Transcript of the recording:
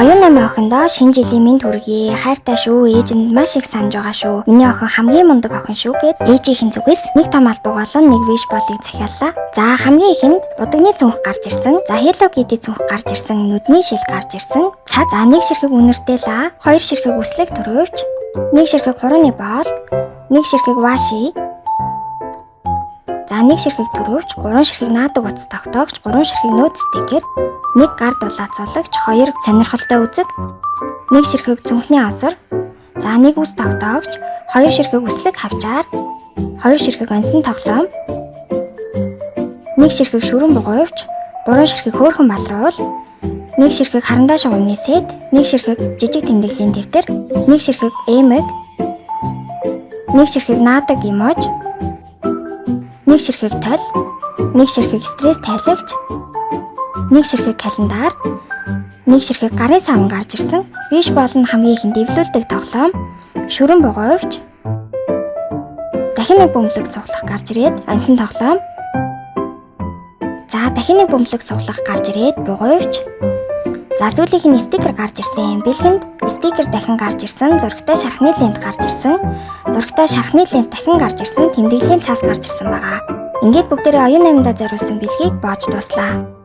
Оюун 8 охиндоо шинэ жилийн мэнд хүргэе. Хайртай шүү. Ээжинд маш их санаж байгаа шүү. Миний охин хамгийн мундаг охин шүү гэд ээжийнхэн зүгээс нэг том албаг болон нэг виш болыг захиаллаа. За хамгийн ихэнд будагны цүнх гарч ирсэн. За Hello Kitty цүнх гарч ирсэн. Нүдний шил гарч ирсэн. Цаг за нэг ширхэг үнэртэй ла, хоёр ширхэг үслэг төрөвч, нэг ширхэг хурууны боолт, нэг ширхэг ваши. За нэг ширхэг төрөвч, гурван ширхэг наадаг утас тогтоогч, гурван ширхэг нөөц стикер, нэг гар дулаацуулагч, хоёр сонирхолтой үзэг, нэг ширхэг цүнхний осор, за нэг үс тогтоогч, хоёр ширхэг үслэг хавчаар, хоёр ширхэг онсон тоглоом, нэг ширхэг шүрэн бугуйвч, гурван ширхэг хөөрхөн балруул, нэг ширхэг харандаа шугамны сет, нэг ширхэг жижиг тэмдэглэлийн дэвтэр, нэг ширхэг эмэг, нэг ширхэг наадаг эмож, нэг ширхэг тол, нэг ширхэг стресс тайлагч, нэг ширхэг календар, нэг ширхэг гарын савн гарч ирсэн. Виш болон хамгийн ихэнд дэвлүүлдэг тоглоом, шүрэн бугуйвч, дахин нэг бөмбөлөг суглах гарч ирээд онсон тоглоом. За дахин нэг бөмбөлөг суглах гарч ирээд бугуйвч. За сүүлийнх нь стикер гарч ирсэн. Бэлгэнд стикер дахин гарч ирсэн. Зурагтай шархны лент гарч ирсэн. Зурагтай шархны лент дахин гарч ирсэн. Тэмдэглэлийн цаас гарч ирсэн байгаа. Ингээд бүгдээрээ оюун 8-даа зориулсан бэлгийг боож дуслаа.